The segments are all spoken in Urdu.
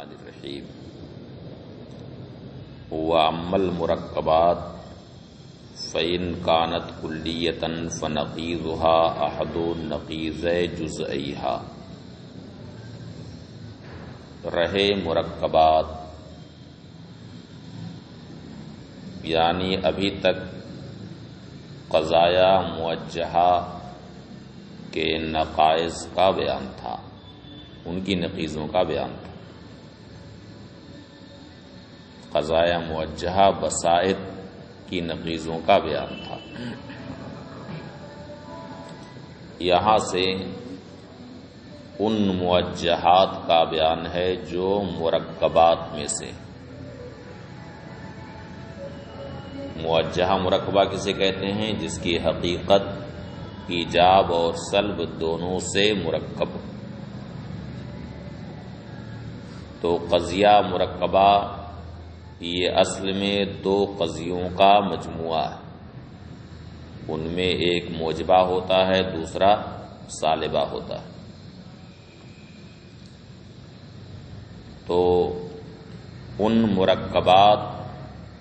الرحمن الرحیم وَأَمَّا الْمُرَكَّبَاتُ فَإِنْ كَانَتْ كُلِّيَّةً فَنَقِيضُهَا أَحَدُ نَقِيضَيْ جُزْئَيْهَا۔ رہے مرکبات یعنی ابھی تک قضایا موجہہ کے نقائص کا بیان تھا، ان کی نقیضوں کا بیان تھا۔ قضایا موجہہ بسائط کی نقیضوں کا بیان تھا۔ یہاں سے ان موجہات کا بیان ہے جو مرکبات میں سے۔ موجہہ مرکبہ کسے کہتے ہیں؟ جس کی حقیقت ایجاب اور سلب دونوں سے مرکب۔ تو قضیہ مرکبہ یہ اصل میں دو قضیوں کا مجموعہ ہے، ان میں ایک موجبہ ہوتا ہے، دوسرا سالبہ ہوتا ہے۔ تو ان مرکبات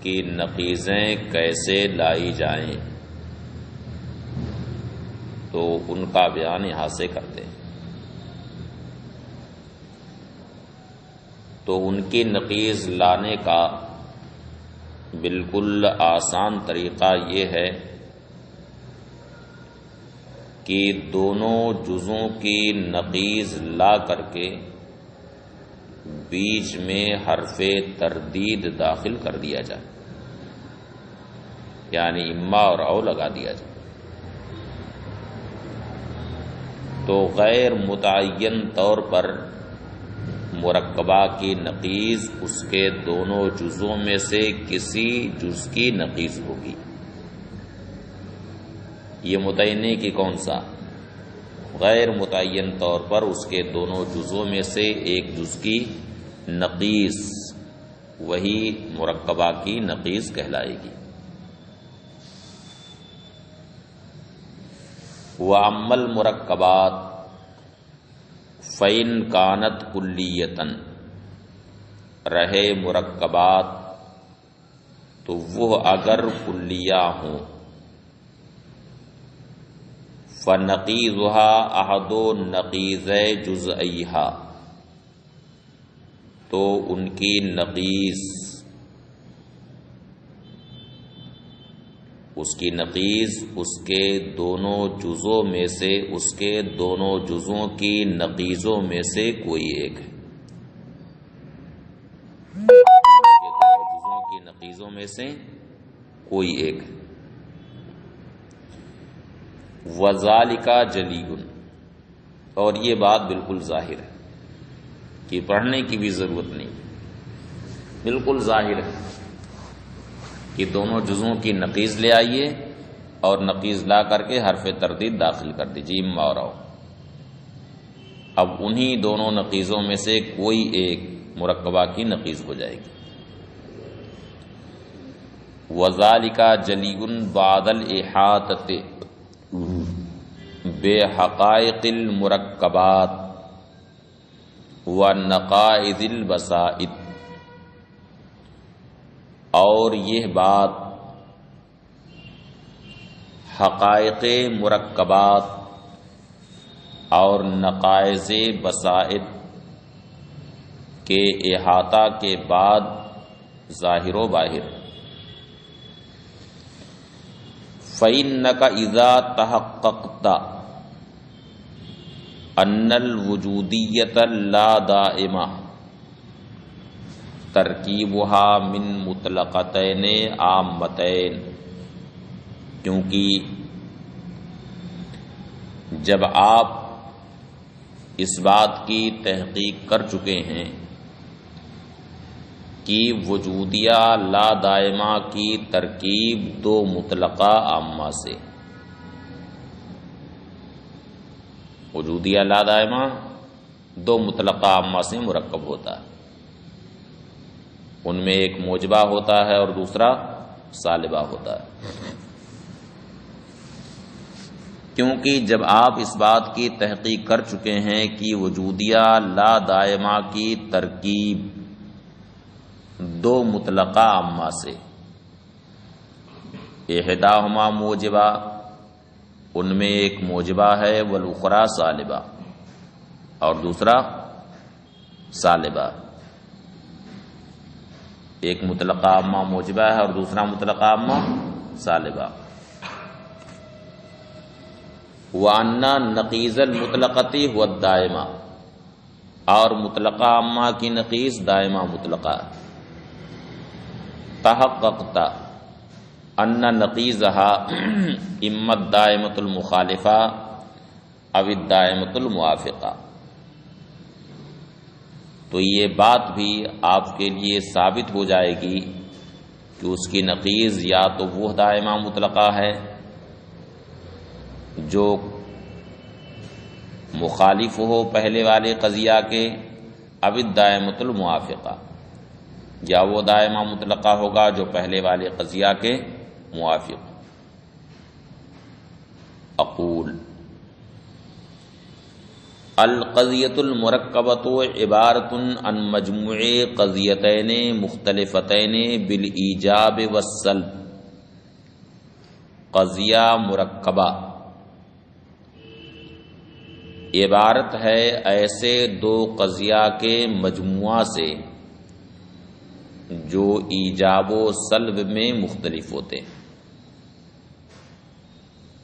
کی نقیضیں کیسے لائی جائیں، تو ان کا بیان یہاں سے کرتے ہیں۔ تو ان کی نقیض لانے کا بالکل آسان طریقہ یہ ہے کہ دونوں جزوں کی نقیض لا کر کے بیچ میں حرف تردید داخل کر دیا جائے، یعنی اما اور او لگا دیا جائے۔ تو غیر متعین طور پر مرکبہ کی نقیض اس کے دونوں جزوں میں سے کسی جز کی نقیض ہوگی۔ یہ متعین نہیں کہ کون سا، غیر متعین طور پر اس کے دونوں جزوں میں سے ایک جز کی نقیض، وہی مرکبہ کی نقیض کہلائے گی۔ وَأَمَّا الْمُرَكَّبَاتُ فَإِنْ كَانَتْ كُلِّيَّةً، رہے مرکبات تو وہ اگر کلیہ ہوں، فَنَقِيضُهَا أَحَدُ نَقِيضَيْ جُزْئَيْهَا، تو ان کی نقیض، اس کی نقیض اس کے دونوں جزوں میں سے، اس کے دونوں جزوں کی نقیضوں میں سے کوئی ایک ہے۔ اس کے دونوں جزوں کی نقیضوں میں سے کوئی ایک ہے۔ وَذَلِكَ جَلِيٌّ، اور یہ بات بالکل ظاہر ہے کہ پڑھنے کی بھی ضرورت نہیں، بالکل ظاہر ہے کہ دونوں جزوں کی نقیض لے آئیے اور نقیض لا کر کے حرف تردید داخل کر دیجیے، اما اور او۔ اب انہی دونوں نقیضوں میں سے کوئی ایک مرکبہ کی نقیض ہو جائے گی۔ وَذَلِكَ جَلِيٌّ بَعْدَ الْإِحَاطَةِ بِحَقَائِقِ الْمُرَكَّبَاتِ وَنَقَائِضِ الْبَسَائِطِ، اور یہ بات حقائق مرکبات اور نقائض بسائط کے احاطہ کے بعد ظاہر و باہر۔ فَإِنَّكَ إِذَا تَحَقَّقْتَ أَنَّ الْوُجُودِيَّةَ لَا دَائِمَةَ ترکیبها من مطلقتین عامتین، کیونکہ جب آپ اس بات کی تحقیق کر چکے ہیں کہ وجودیہ لا دائمہ کی ترکیب دو مطلقہ عامہ سے، وجودیہ لا دائمہ دو مطلقہ عامہ سے مرکب ہوتا ہے، ان میں ایک موجبہ ہوتا ہے اور دوسرا سالبہ ہوتا ہے۔ کیونکہ جب آپ اس بات کی تحقیق کر چکے ہیں کہ وجودیہ لا دائمہ کی ترکیب دو مطلقہ عامہ سے، احداہما موجبہ، ان میں ایک موجبہ ہے، والاخری سالبہ، اور دوسرا سالبہ، ایک مطلقہ عامہ موجبہ ہے اور دوسرا مطلقہ عامہ سالبہ۔ وَأَنَّ نَقِيضَ الْمُطْلَقَةِ هُوَ الدَّائِمَةُ، اور مطلقہ عامہ کی نقیض دائمہ مطلقہ۔ تحققت ان نقیضها اما الدائمۃ المخالفہ او الدائمۃ الموافقہ، تو یہ بات بھی آپ کے لیے ثابت ہو جائے گی کہ اس کی نقیض یا تو وہ دائمہ مطلقہ ہے جو مخالف ہو پہلے والے قضیہ کے، او الدائمۃ الموافقہ، یا وہ دائمہ مطلقہ ہوگا جو پہلے والے قضیہ کے موافق۔ اقول القضیۃ المرکبۃ عبارۃ عن مجموع قضیتین مختلفتین بالایجاب والسلب۔ قضیہ مرکبہ عبارت ہے ایسے دو قضیہ کے مجموعہ سے جو ایجاب و سلب میں مختلف ہوتے ہیں۔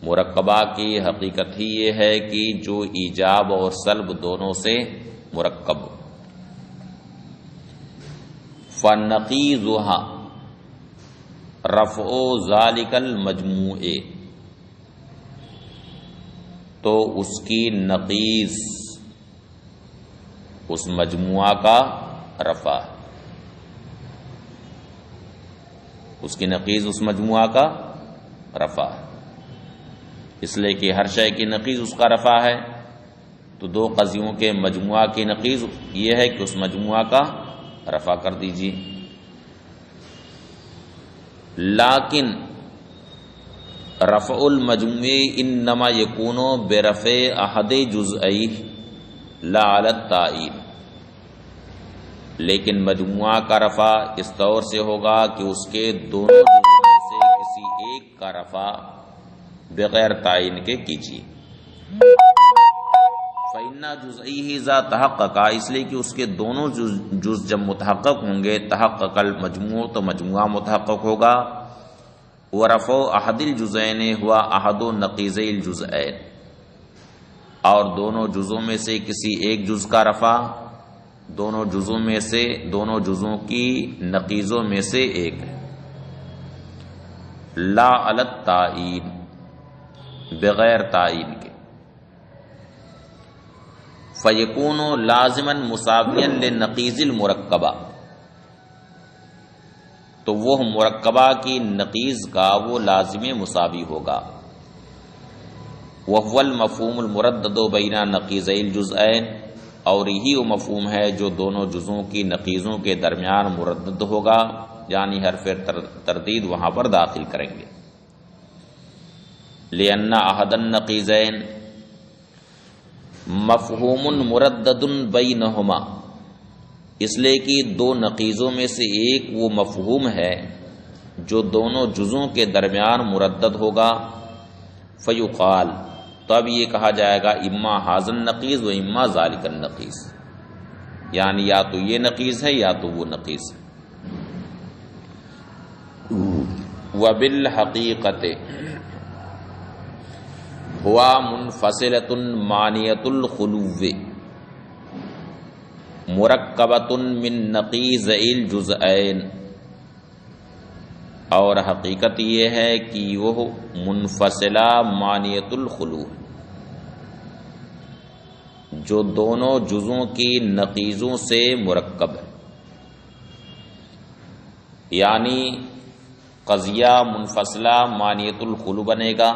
مرکبہ کی حقیقت ہی یہ ہے کہ جو ایجاب اور سلب دونوں سے مرکب ہو۔ فَنَقِيضُهَا رَفْعُ ذَلِكَ الْمَجْمُوعِ، تو اس کی نقیض اس مجموعہ کا رفع، اس کی نقیض اس مجموعہ کا رفع، اس لیے کہ ہر شے کی نقیض اس کا رفع ہے، تو دو قضیوں کے مجموعہ کی نقیض یہ ہے کہ اس مجموعہ کا رفع کر دیجیے۔ لیکن رفع المجموع انما یکون برفع احد جزئیہ لا علی التعین، لیکن مجموعہ کا رفع اس طور سے ہوگا کہ اس کے دونوں جزوں میں سے کسی ایک کا رفع بغیر تعین کے کیجیے۔ فإن جزئیہ ذا تحققا، اس لیے کہ اس کے دونوں جز جب متحقق ہوں گے، تحقق المجموع، تو مجموعہ متحقق ہوگا۔ ورفع احد الجزئین ہوا احد نقیضی الجزئین، اور دونوں جزوں میں سے کسی ایک جز کا رفع دونوں جزوں کی نقیضوں میں سے ایک ہے، لا علی التعین، بغیر تعین کے۔ فیکون لازما مساویا للنقیض المرکبہ، تو وہ مرکبہ کی نقیض کا وہ لازم مساوی ہوگا۔ وہو المفہوم المردد بین نقیضی الجزئین، اور یہی وہ مفہوم ہے جو دونوں جزوں کی نقیضوں کے درمیان مردد ہوگا، یعنی حرف تردید وہاں پر داخل کریں گے۔ لأن احد النقیضین مفہوم مردد بینہما، اس لیے کہ دو نقیضوں میں سے ایک وہ مفہوم ہے جو دونوں جزوں کے درمیان مردد ہوگا۔ فیقال، تو اب یہ کہا جائے گا اما ھذا النقیض و اما ذالک النقیض، یعنی یا تو یہ نقیض ہے یا تو وہ نقیض ہے۔ وبالحقیقت ہوا منفصلۃ مانعۃ الخلو مرکبۃ من نقیضی الجزئین، اور حقیقت یہ ہے کہ وہ منفصلہ مانعۃ الخلو، جو دونوں جزوں کی نقیضوں سے مرکب ہے، یعنی قضیہ منفصلہ مانعۃ الخلو بنے گا،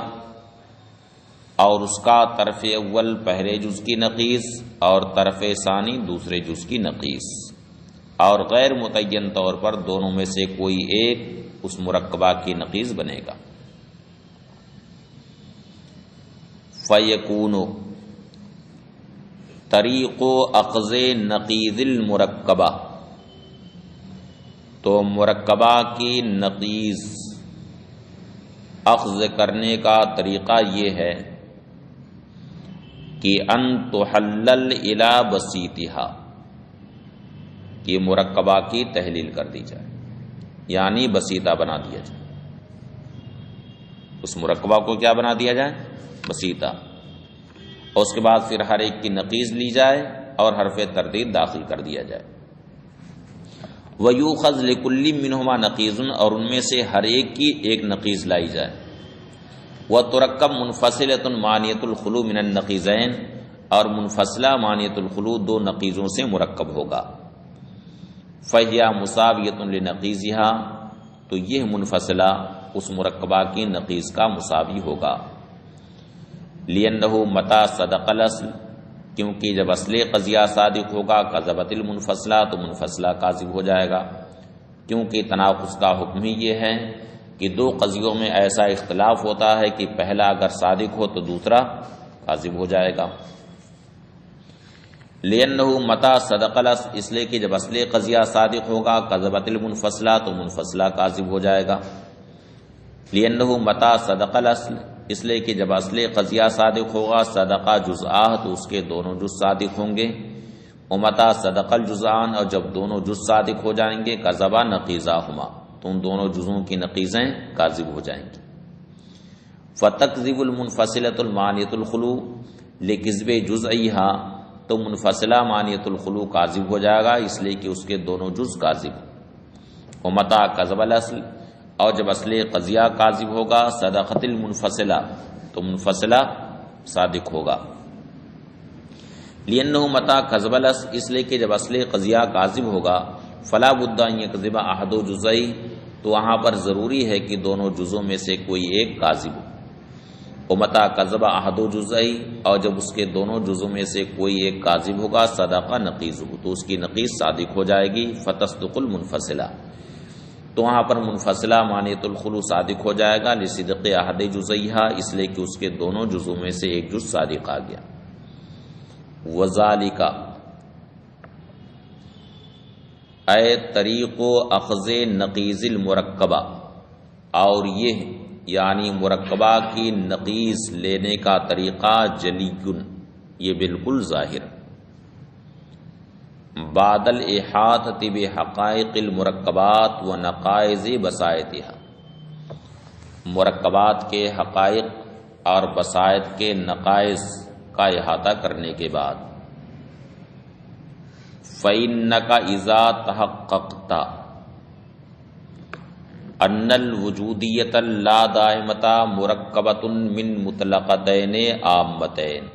اور اس کا طرف اول پہلے جز کی نقیض اور طرف ثانی دوسرے جز کی نقیض، اور غیر متعین طور پر دونوں میں سے کوئی ایک اس مرکبہ کی نقیض بنے گا۔ فیکون طریق اخذ نقیض المرکبہ، تو مرکبہ کی نقیض اخذ کرنے کا طریقہ یہ ہے کہ ان تحلل الی بسیطھا، کہ مرکبہ کی تحلیل کر دی جائے، یعنی بسیطہ بنا دیا جائے، اس مرکبہ کو کیا بنا دیا جائے؟ بسیطہ، اور اس کے بعد پھر ہر ایک کی نقیض لی جائے اور حرف تردید داخل کر دیا جائے۔ وَيُؤْخَذْ لِكُلٍّ مِّنْهُمَا نَقِيضٌ، اور ان میں سے ہر ایک کی ایک نقیض لائی جائے۔ وَتُرَكَّبْ مُنْفَصِلَةٌ مَانِعَةُ الْخُلُو مِنَ النَّقِيضَيْنِ، اور منفصلہ مانعۃ الخلو دو نقیضوں سے مرکب ہوگا۔ فَهِيَ مُسَاوِيَةٌ لِنَقِيضِهَا، تو یہ منفصلہ اس مرکبہ کی نقیض کا مساوی ہوگا۔ لِأَنَّهُ مَتَى صَدَقَ الْأَصْلُ، کیونکہ جب اصل قضیہ صادق ہوگا، کذبت المنفصلہ، تو منفصلہ کاذب ہو جائے گا، کیونکہ تناقض کا حکم ہی یہ ہے کہ دو قضیوں میں ایسا اختلاف ہوتا ہے کہ پہلا اگر صادق ہو تو دوسرا کاذب ہو جائے گا۔ لِأَنَّهُ مَتَى صَدَقَ الْأَصْلُ، اس لیے کہ جب اصل قضیہ صادق ہوگا، کذبت المنفصلہ، تو منفصلہ کاذب ہو جائے گا۔ لِأَنَّهُ مَتَى صَدَقَ الْأَصْلُ، اس لیے کہ جب اصل قضیہ صادق ہوگا، صدقہ جزآہ، تو اس کے دونوں جز صادق ہوں گے۔ ومتا صدق الجزآن، اور جب دونوں جز صادق ہو جائیں گے، کذبا نقیضاہما، تو ان دونوں جزوں کی نقیضیں کاذب ہو جائیں گی۔ فتکذب المنفصلۃ المانعۃ الخلو لکذب جزئیہا، تو منفصلہ مانعۃ الخلو کاذب ہو جائے گا اس لیے کہ اس کے دونوں جز کاذب۔ ومتا کذب الاصل، اور جب اصل قضیہ کاذب ہوگا، صدقت المنفصلہ، تو منفصلہ صادق ہوگا۔ لِأَنَّهُ مَتَى كَذَبَ الْأَصْلُ، اس لیے کہ جب اصل قضیہ کاذب ہوگا، فَلَا بُدَّ أَن يَكْذِبَ أَحَدُ جُزَئِهِ، تو وہاں پر ضروری ہے کہ دونوں جزوں میں سے کوئی ایک کاذب ہو۔ وَمَتَى كَذَبَ أَحَدُ جُزَئِهِ، اور جب اس کے دونوں جزوں میں سے کوئی ایک کاذب ہوگا، صدق نقیضہ، تو اس کی نقیض صادق ہو جائے گی۔ فَتَصْدُقُ الْمُنفَصِلَةُ، تو وہاں پر منفصلہ مانعۃ الخلو صادق ہو جائے گا، لصدق احد جزئیہا، اس لیے کہ اس کے دونوں جزوں میں سے ایک جز صادق آ گیا۔ وذالک، اے طریق اخذ نقیض المرکبہ، اور یہ یعنی مرکبہ کی نقیض لینے کا طریقہ، جلی، یہ بالکل ظاہر، بعد الاحاطۃ بحقائق المرکبات و نقائض بسائطها، مرکبات کے حقائق اور بسائط کے نقائص کا احاطہ کرنے کے بعد، فَإِنَّكَ إِذَا تَحَقَّقْتَ أَنَّ الْوُجُودِيَّةَ اللَّادَائِمَةَ مُرَكَّبَةٌ مِّن مُطْلَقَتَيْنِ عَامَّتَيْنِ،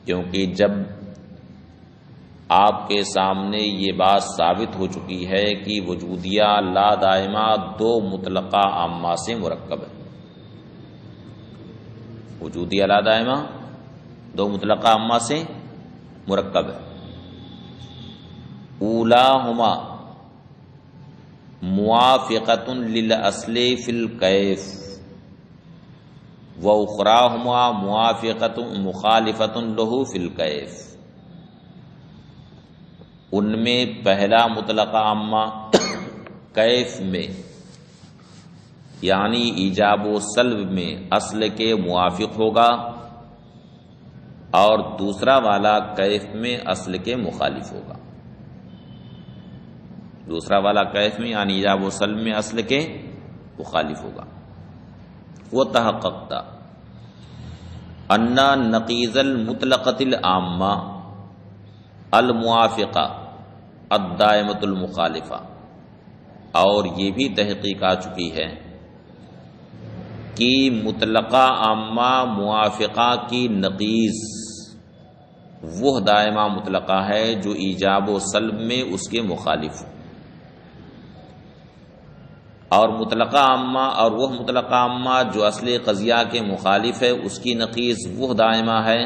کیونکہ جب آپ کے سامنے یہ بات ثابت ہو چکی ہے کہ وجودیہ لا دائمہ دو مطلقہ عامہ سے مرکب ہے، وجودیہ لا دائمہ دو مطلقہ عامہ سے مرکب ہے۔ اولاہما موافقۃ للاصل فی الکیف، واخراہما موافقۃ مخالفۃ لہ فی الکیف، ان میں پہلا مطلقہ عامہ کیف میں یعنی ایجاب و سلب میں اصل کے موافق ہوگا، اور دوسرا والا کیف میں اصل کے مخالف ہوگا۔ دوسرا والا کیف میں یعنی ایجاب و سلب میں اصل کے مخالف ہوگا۔ وہ تحققتا ان نقیض المطلقۃ العامہ الموافقہ الدائمۃ المخالفہ، اور یہ بھی تحقیق آ چکی ہے کہ مطلقہ عامہ موافقہ کی نقیض وہ دائمہ مطلقہ ہے جو ایجاب و سلب میں اس کے مخالف ہو، اور مطلقہ عامہ اور وہ مطلقہ عامہ جو اصل قضیہ کے مخالف ہے، اس کی نقیض وہ دائمہ ہے،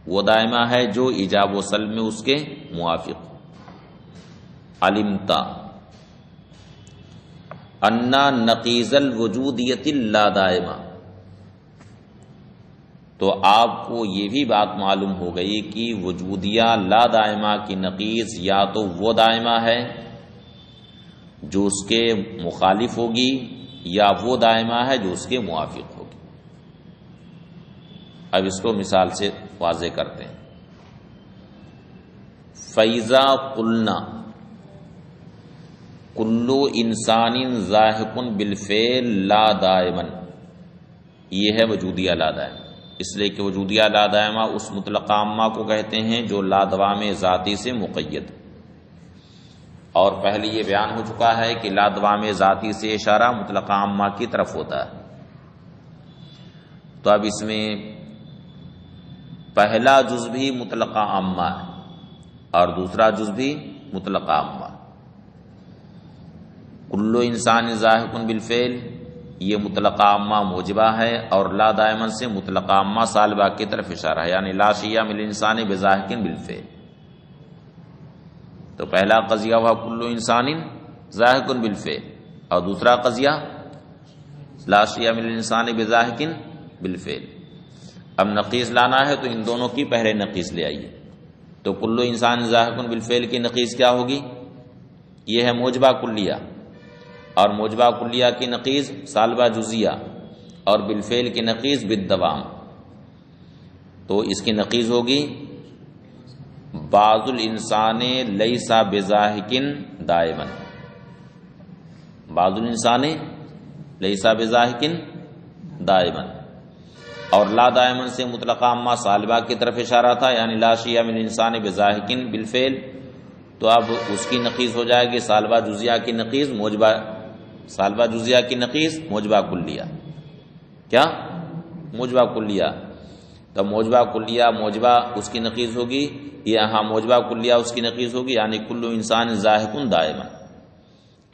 وہ دائمہ ہے جو ایجاب و سلب میں اس کے موافق۔ علمتا ان نقیض الوجودیۃ لا دائمہ، تو آپ کو یہ بھی بات معلوم ہو گئی کہ وجودیہ لا دائمہ کی نقیض یا تو وہ دائمہ ہے جو اس کے مخالف ہوگی یا وہ دائمہ ہے جو اس کے موافق ہوگی. اب اس کو مثال سے واضح کرتے ہیں. فَإِذَا قُلْنَا کُلُّ إِنسَانٍ ذَاهِقٌ بِالْفِعْلِ لَا دَائِمًا، یہ ہے وجودیہ لا دائمہ. اس لیے کہ وجودیہ لا دائمہ اس مطلق عامہ کو کہتے ہیں جو لا دوام ذاتی سے مقید. اور پہلے یہ بیان ہو چکا ہے کہ لا دوام ذاتی سے اشارہ مطلق عامہ کی طرف ہوتا ہے. تو اب اس میں پہلا جز بھی مطلق عامہ ہے اور دوسرا جز بھی مطلق عامہ. کل انسان ذاہق بالفعل یہ مطلق عامہ موجبہ ہے اور لا دائمن سے مطلق عامہ سالبہ کی طرف اشارہ ہے، یعنی لا شیء من الانسان بذاہق بالفعل. تو پہلا قضیہ ہوا کل انسان ذاہق بالفعل اور دوسرا قضیہ لا شیء من الانسان بذاہق بالفعل. اب نقیض لانا ہے تو ان دونوں کی پہلے نقیض لے آئیے. تو کل انسان ذاہق بالفعل کی نقیض کیا ہوگی؟ یہ ہے موجبہ کلیہ، اور موجبہ کلیہ کی نقیض سالبہ جزیہ، اور بالفعل کی نقیض بالدوام. تو اس کی نقیض ہوگی بعض الانسان لیس بذاہق دائما. بعض الانسان لیس بذاہق دائما، اور لا دائما سے مطلق عامہ سالبہ کی طرف اشارہ تھا، یعنی لا شیء من الانسان بذاہق بالفعل. تو اب اس کی نقیض ہو جائے گی سالبہ جزیہ کی نقیض موجبہ، سالبہ جزیہ کی نقیض موجبہ کلیہ. کیا؟ موجبہ کلیہ. تو موجبہ کلیہ موجبہ اس کی نقیض ہوگی، یہاں موجبہ کلیہ اس کی نقیض ہوگی، یعنی کل انسان ذاہق دائما.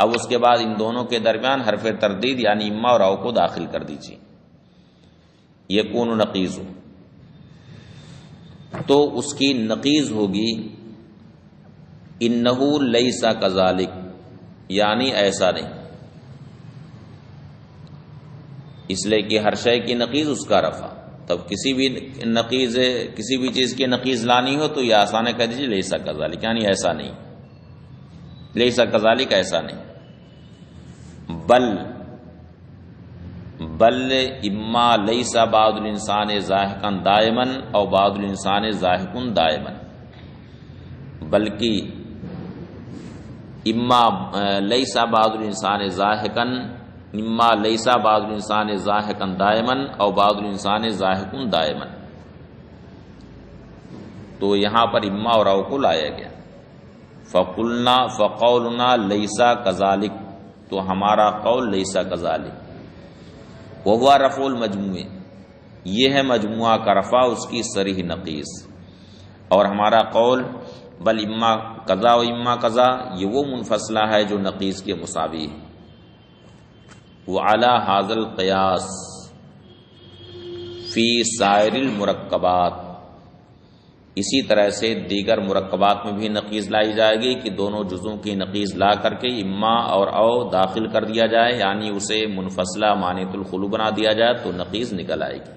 اب اس کے بعد ان دونوں کے درمیان حرف تردید یعنی اما اور او کو داخل کر دیجیے. یکون نقیض ہو تو اس کی نقیض ہوگی انہو لیس کذالک، یعنی ایسا نہیں. اس لیے کہ ہر شے کی نقیض اس کا رفع. تب کسی بھی نقیض، کسی بھی چیز کی نقیض لانی ہو تو یہ آسان ہے، کہہ دیجیے لیسا کذالک، یعنی ایسا نہیں. لیسا کذالک ایسا نہیں. بل اما لیسا بعض الانسان ذاہقا دائما او بعض الانسان ذاہق دائما، بلکہ اما لیسا بعض الانسان ذاہقا، اما لیسا بعض الانسان ذاہقا دائما او بعض الانسان ذاہق دائما. تو یہاں پر اما اور او کو لایا گیا. فقلنا فقولنا لیسا کذالک، تو ہمارا قول لیسا کذالک. وہوا رفع المجموع، یہ ہے مجموعہ کا رفع اس کی صریح نقیض. اور ہمارا قول بل اما قضا و اما قضا، یہ وہ منفصلہ ہے جو نقیض کے مساوی ہے. وعلی ھذا القیاس فی سائر المرکبات، اسی طرح سے دیگر مرکبات میں بھی نقیض لائی جائے گی کہ دونوں جزوں کی نقیض لا کر کے اما اور او داخل کر دیا جائے، یعنی اسے منفصلہ مانعۃ الخلو بنا دیا جائے تو نقیض نکل آئے گی.